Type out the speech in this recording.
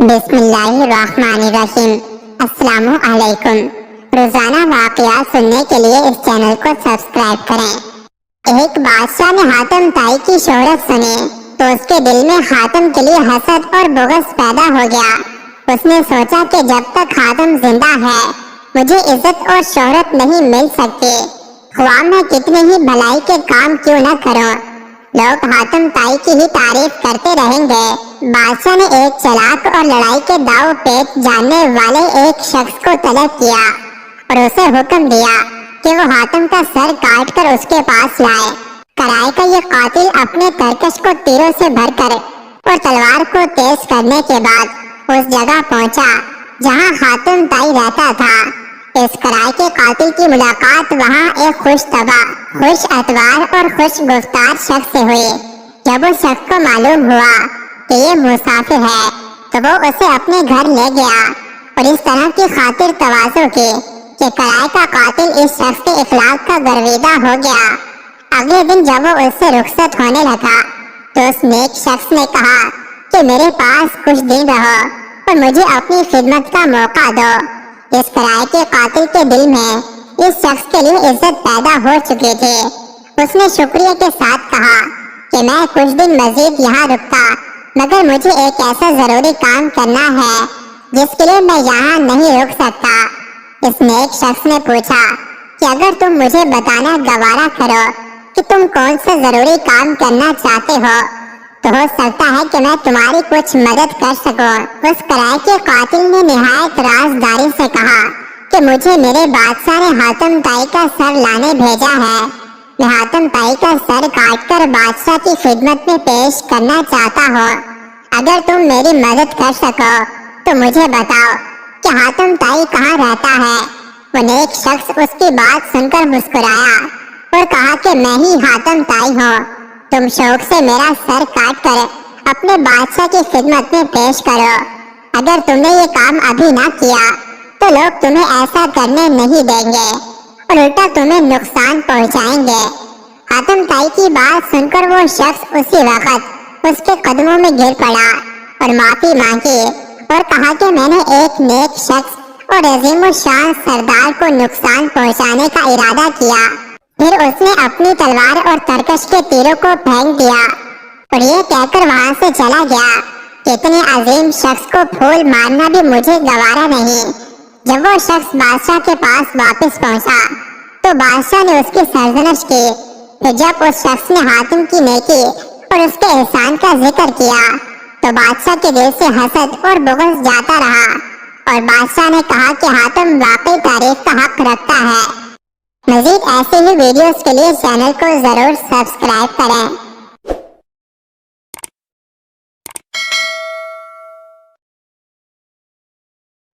बिस्मिल्लाहिर्रहमानिर्रहीम। अस्सलाम वालेकुम। रोजाना वाक़यात सुनने के लिए इस चैनल को सब्सक्राइब करें। एक बादशाह ने हातिम ताई की शोहरत सुनी तो उसके दिल में हातिम के लिए हसद और बुग़्ज़ पैदा हो गया। उसने सोचा कि जब तक हातिम जिंदा है मुझे इज्जत और शोहरत नहीं मिल सकती, ख्वाह मैं कितने ही भलाई के काम क्यों न करूं, लोग हातिम ताई की ही तारीफ करते रहेंगे। बादशाह ने एक चालाक और लड़ाई के दांव पेच जानने वाले एक शख्स को तलब किया और उसे हुक्म दिया कि वो हातिम का सर काट कर उसके पास लाए। कराए का ये कातिल अपने तरकश को तीरों से भरकर और तलवार को तेज करने के बाद उस जगह पहुंचा जहां हातिम ताई रहता था। इस कराए के कातिल की मुलाकात वहां एक खुश तबा, खुश अतवार और खुश गुफ्तार शख्स से हुई। जब उस शख्स को मालूम हुआ कि ये मुसाफिर है तो वो उसे अपने घर ले गया और इस तरह की खातिर तवाज़ु की कि कराए का कातिल इस शख्स के इखलाक का गर्विदा हो गया। अगले दिन जब वो उससे रुखसत होने लगा तो उस नेक शख्स ने कहा कि मेरे पास कुछ दिन रहो और मुझे अपनी खिदमत का मौका दो। इस कराए के कातिल के दिल में इस शख्स के लिए इज्जत पैदा हो चुकी थी। उसने शुक्रिया के साथ कहा कि मैं कुछ दिन मजीद यहाँ रुकता, मगर मुझे एक ऐसा जरूरी काम करना है जिसके लिए मैं यहाँ नहीं रुक सकता। इस नेक शख्स ने पूछा कि अगर तुम मुझे बताना गवारा करो कि तुम कौन सा जरूरी काम करना चाहते हो तो हो सकता है कि मैं तुम्हारी कुछ मदद कर सकूं। उस कराए के कातिल ने निहायत राजदारी से कहा कि मुझे मेरे बादशाह ने हातिम ताई का सर लाने भेजा है। मैं हातिम ताई का सर काटकर बादशाह की खिदमत में पेश करना चाहता हूँ। अगर तुम मेरी मदद कर सको तो मुझे बताओ कि हातिम ताई कहाँ रहता है। वो नेक शख्स उसकी बात सुनकर मुस्कुराया और कहा कि मैं ही हातिम ताई हूँ। तुम शौक से मेरा सर काट कर अपने बादशाह की खिदमत में पेश करो। अगर तुमने ये काम अभी ना किया तो लोग तुम्हें ऐसा करने नहीं देंगे और उल्टा तुम्हें नुकसान पहुंचाएंगे। हातिम ताई की बात सुनकर वो शख्स उसी वक्त उसके कदमों में गिर पड़ा और माफी मांगी और कहा कि मैंने एक नेक शख्स और अजीम शान सरदार को नुकसान पहुंचाने का इरादा किया। फिर उसने अपनी तलवार और तरकश के तीरों को फेंक दिया और ये कहकर वहां से चला गया कि इतने अजीम शख्स को फूल मारना भी मुझे गवारा नहीं। जब वो शख्स बादशाह के पास वापस पहुंचा तो बादशाह ने उसकी सरजनश की। फिर जब उस शख्स ने हातिम की नेकी और उसके एहसान का जिक्र किया तो बादशाह के दिल से हसद और बुग़्ज़ जाता रहा और बादशाह ने कहा कि हातिम वाकई तारीफ का हक रखता है। मज़ीद ऐसे ही वीडियोस के लिए चैनल को जरूर सब्सक्राइब करें।